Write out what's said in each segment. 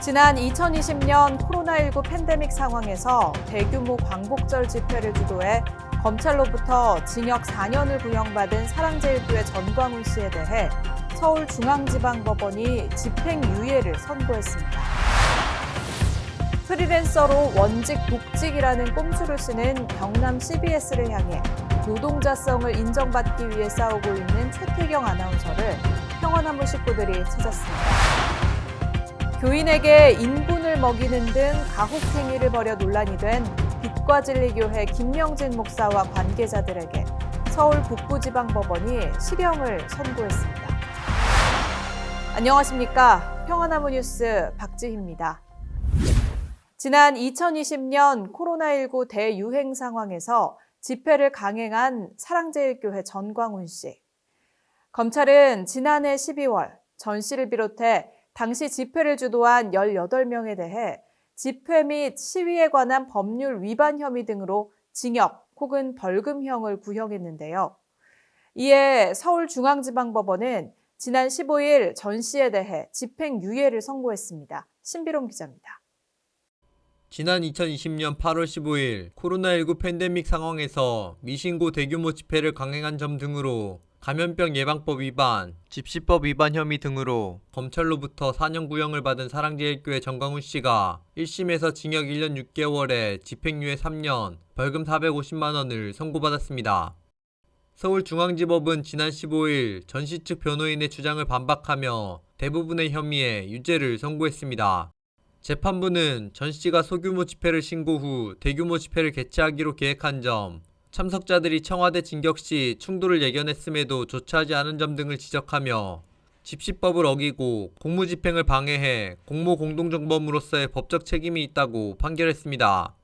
지난 2020년 코로나19 팬데믹 상황에서 대규모 광복절 집회를 주도해 검찰로부터 징역 4년을 구형받은 사랑제일교회 전광훈 씨에 대해 서울중앙지방법원이 집행유예를 선고했습니다. 프리랜서로 원직 복직이라는 꼼수를 쓰는 경남 CBS를 향해 노동자성을 인정받기 위해 싸우고 있는 최태경 아나운서를 평화나무 식구들이 찾았습니다. 교인에게 인분을 먹이는 등 가혹행위를 벌여 논란이 된 빛과진리교회 김명진 목사와 관계자들에게 서울 북부지방법원이 실형을 선고했습니다. 안녕하십니까? 평화나무 뉴스 박지희입니다. 지난 2020년 코로나19 대유행 상황에서 집회를 강행한 사랑제일교회 전광훈 씨. 검찰은 지난해 12월 전 씨를 비롯해 당시 집회를 주도한 18명에 대해 집회 및 시위에 관한 법률 위반 혐의 등으로 징역 혹은 벌금형을 구형했는데요. 이에 서울중앙지방법원은 지난 15일 전 씨에 대해 집행유예를 선고했습니다. 신비롬 기자입니다. 지난 2020년 8월 15일 코로나19 팬데믹 상황에서 미신고 대규모 집회를 강행한 점 등으로 감염병 예방법 위반, 집시법 위반 혐의 등으로 검찰로부터 4년 구형을 받은 사랑제일교회 전광훈 씨가 1심에서 징역 1년 6개월에 집행유예 3년, 벌금 450만 원을 선고받았습니다. 서울중앙지법은 지난 15일 전 씨 측 변호인의 주장을 반박하며 대부분의 혐의에 유죄를 선고했습니다. 재판부는 전 씨가 소규모 집회를 신고 후 대규모 집회를 개최하기로 계획한 점, 참석자들이 청와대 진격 시 충돌을 예견했음에도 조처하지 않은 점 등을 지적하며 집시법을 어기고 공무집행을 방해해 공모공동정범으로서의 법적 책임이 있다고 판결했습니다.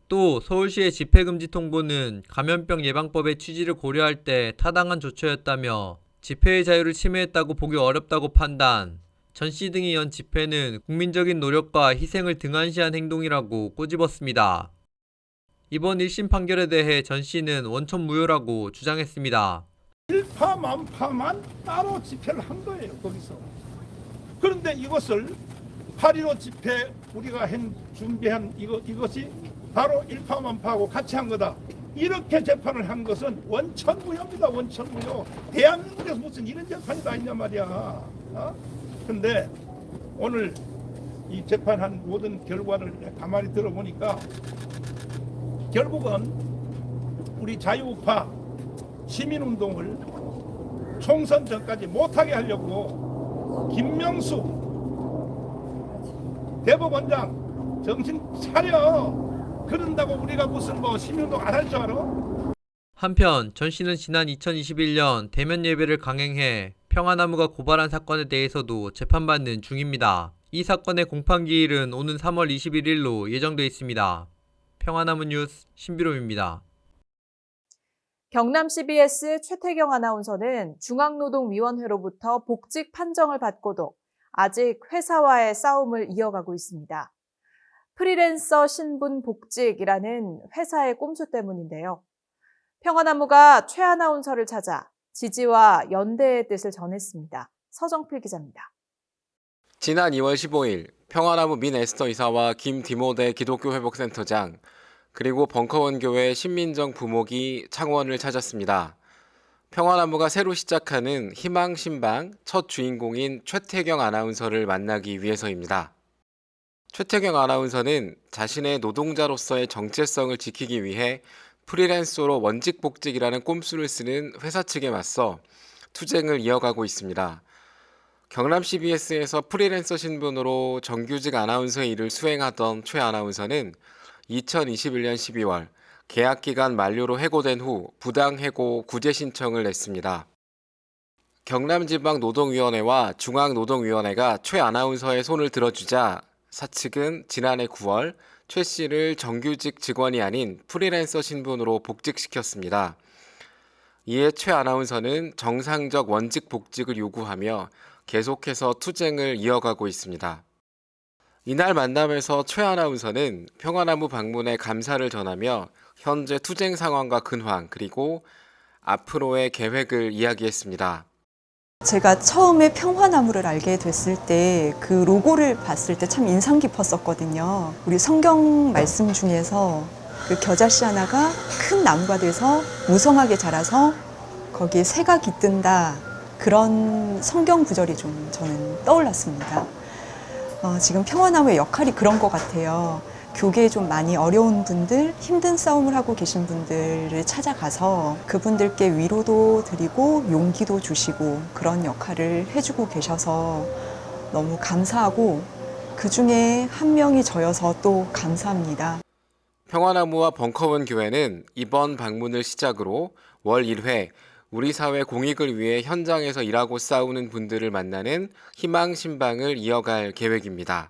또 서울시의 집회금지 통보는 감염병 예방법의 취지를 고려할 때 타당한 조처였다며 집회의 자유를 침해했다고 보기 어렵다고 판단, 전 씨 등이 연 집회는 국민적인 노력과 희생을 등한시한 행동이라고 꼬집었습니다. 이번 1심 판결에 대해 전 씨는 원천 무효라고 주장했습니다. 일파만파만 따로 집회를 한 거예요, 거기서. 그런데 이것을 8.15 집회 우리가 준비한 이것이 바로 일파만파하고 같이 한 거다. 이렇게 재판을 한 것은 원천무효입니다, 원천무효. 대한민국에서 무슨 이런 재판이 다 있냔 말이야. 근데 오늘 이 재판한 모든 결과를 가만히 들어보니까 결국은 우리 자유우파 시민운동을 총선 전까지 못하게 하려고 김명수 대법원장 정신 차려. 그런다고 우리가 무슨 시민운동 안 할 줄 알아? 한편 전 씨는 지난 2021년 대면 예배를 강행해 평화나무가 고발한 사건에 대해서도 재판받는 중입니다. 이 사건의 공판기일은 오는 3월 21일로 예정돼 있습니다. 평화나무 뉴스 신비롬입니다. 경남 CBS 최태경 아나운서는 중앙노동위원회로부터 복직 판정을 받고도 아직 회사와의 싸움을 이어가고 있습니다. 프리랜서 신분 복직이라는 회사의 꼼수 때문인데요. 평화나무가 최 아나운서를 찾아 지지와 연대의 뜻을 전했습니다. 서정필 기자입니다. 지난 2월 15일 평화나무 민에스터 이사와 김디모데 기독교회복센터장 그리고 벙커원교회 신민정 부목이 창원을 찾았습니다. 평화나무가 새로 시작하는 희망신방 첫 주인공인 최태경 아나운서를 만나기 위해서입니다. 최태경 아나운서는 자신의 노동자로서의 정체성을 지키기 위해 프리랜서로 원직복직이라는 꼼수를 쓰는 회사 측에 맞서 투쟁을 이어가고 있습니다. 경남 CBS에서 프리랜서 신분으로 정규직 아나운서의 일을 수행하던 최 아나운서는 2021년 12월 계약기간 만료로 해고된 후 부당해고 구제 신청을 냈습니다. 경남지방노동위원회와 중앙노동위원회가 최 아나운서의 손을 들어주자 사측은 지난해 9월 최 씨를 정규직 직원이 아닌 프리랜서 신분으로 복직시켰습니다. 이에 최 아나운서는 정상적 원직 복직을 요구하며 계속해서 투쟁을 이어가고 있습니다. 이날 만남에서 최 아나운서는 평화나무 방문에 감사를 전하며 현재 투쟁 상황과 근황 그리고 앞으로의 계획을 이야기했습니다. 제가 처음에 평화나무를 알게 됐을 때 그 로고를 봤을 때 참 인상 깊었었거든요. 우리 성경 말씀 중에서 그 겨자씨 하나가 큰 나무가 돼서 무성하게 자라서 거기에 새가 깃든다. 그런 성경 구절이 좀 저는 떠올랐습니다. 지금 평화나무의 역할이 그런 것 같아요. 교계에 좀 많이 어려운 분들, 힘든 싸움을 하고 계신 분들을 찾아가서 그분들께 위로도 드리고 용기도 주시고 그런 역할을 해주고 계셔서 너무 감사하고 그 중에 한 명이 저여서 또 감사합니다. 평화나무와 벙커원 교회는 이번 방문을 시작으로 월 1회 우리 사회 공익을 위해 현장에서 일하고 싸우는 분들을 만나는 희망 신방을 이어갈 계획입니다.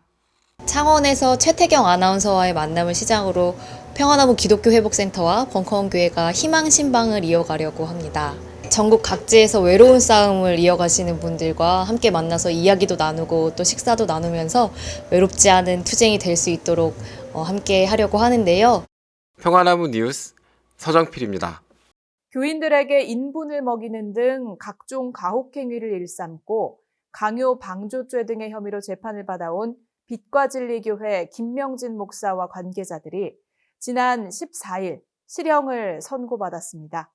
창원에서 최태경 아나운서와의 만남을 시작으로 평화나무 기독교 회복센터와 벙커원 교회가 희망 신방을 이어가려고 합니다. 전국 각지에서 외로운 싸움을 이어가시는 분들과 함께 만나서 이야기도 나누고 또 식사도 나누면서 외롭지 않은 투쟁이 될 수 있도록 함께 하려고 하는데요. 평화나무 뉴스 서정필입니다. 교인들에게 인분을 먹이는 등 각종 가혹행위를 일삼고 강요 방조죄 등의 혐의로 재판을 받아온 빛과 진리 교회 김명진 목사와 관계자들이 지난 14일 실형을 선고받았습니다.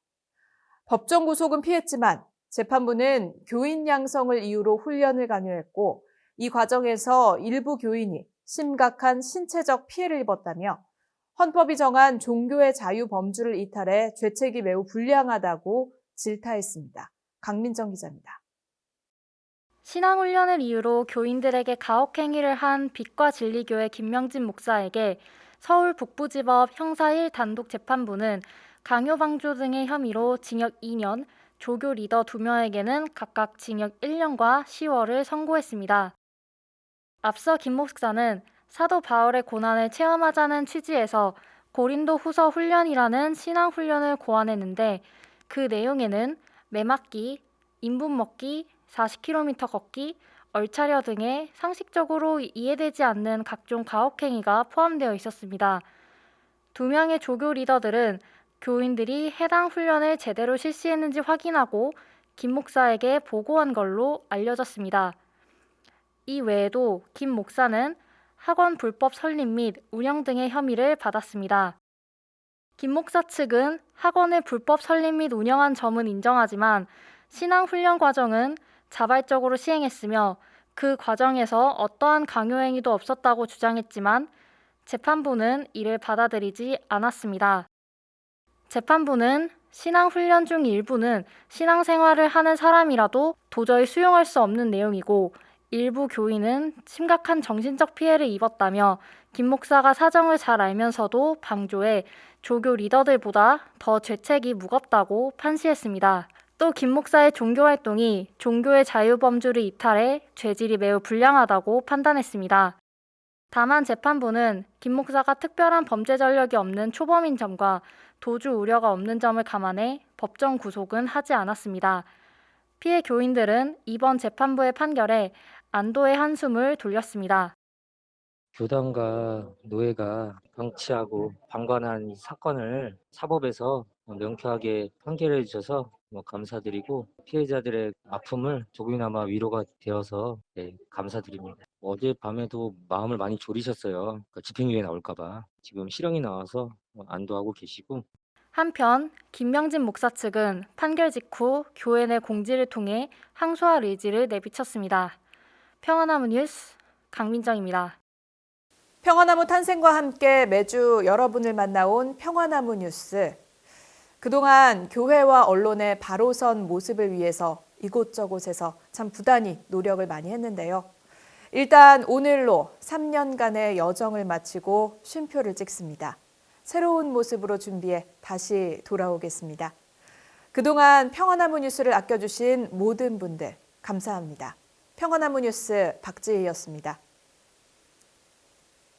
법정 구속은 피했지만 재판부는 교인 양성을 이유로 훈련을 강요했고 이 과정에서 일부 교인이 심각한 신체적 피해를 입었다며 헌법이 정한 종교의 자유 범주를 이탈해 죄책이 매우 불량하다고 질타했습니다. 강민정 기자입니다. 신앙훈련을 이유로 교인들에게 가혹행위를 한 빛과 진리교회 김명진 목사에게 서울 북부지법 형사 1 단독재판부는 강요방조 등의 혐의로 징역 2년, 조교 리더 2명에게는 각각 징역 1년과 10월을 선고했습니다. 앞서 김 목사는 사도 바울의 고난을 체험하자는 취지에서 고린도 후서 훈련이라는 신앙훈련을 고안했는데 그 내용에는 매맞기, 인분 먹기, 40km 걷기, 얼차려 등의 상식적으로 이해되지 않는 각종 가혹행위가 포함되어 있었습니다. 2명의 조교 리더들은 교인들이 해당 훈련을 제대로 실시했는지 확인하고 김 목사에게 보고한 걸로 알려졌습니다. 이 외에도 김 목사는 학원 불법 설립 및 운영 등의 혐의를 받았습니다. 김 목사 측은 학원을 불법 설립 및 운영한 점은 인정하지만 신앙훈련 과정은 자발적으로 시행했으며 그 과정에서 어떠한 강요행위도 없었다고 주장했지만 재판부는 이를 받아들이지 않았습니다. 재판부는 신앙훈련 중 일부는 신앙생활을 하는 사람이라도 도저히 수용할 수 없는 내용이고 일부 교인은 심각한 정신적 피해를 입었다며 김 목사가 사정을 잘 알면서도 방조해 조교 리더들보다 더 죄책이 무겁다고 판시했습니다. 또 김 목사의 종교활동이 종교의 자유범주를 이탈해 죄질이 매우 불량하다고 판단했습니다. 다만 재판부는 김 목사가 특별한 범죄 전력이 없는 초범인 점과 도주 우려가 없는 점을 감안해 법정 구속은 하지 않았습니다. 피해 교인들은 이번 재판부의 판결에 안도의 한숨을 돌렸습니다. 교단과 노예가 방치하고 방관한 이 사건을 사법에서 명쾌하게 판결해 주셔서 감사드리고 피해자들의 아픔을 조금이나마 위로가 되어서 감사드립니다. 어젯밤에도 마음을 많이 졸이셨어요. 집행유예 나올까 봐. 지금 실형이 나와서 안도하고 계시고. 한편 김명진 목사 측은 판결 직후 교회 내 공지를 통해 항소할 의지를 내비쳤습니다. 평화나무 뉴스 강민정입니다. 평화나무 탄생과 함께 매주 여러분을 만나온 평화나무 뉴스. 그동안 교회와 언론의 바로 선 모습을 위해서 이곳저곳에서 참 부단히 노력을 많이 했는데요. 일단 오늘로 3년간의 여정을 마치고 쉼표를 찍습니다. 새로운 모습으로 준비해 다시 돌아오겠습니다. 그동안 평화나무 뉴스를 아껴주신 모든 분들 감사합니다. 평화나무 뉴스 박지희였습니다.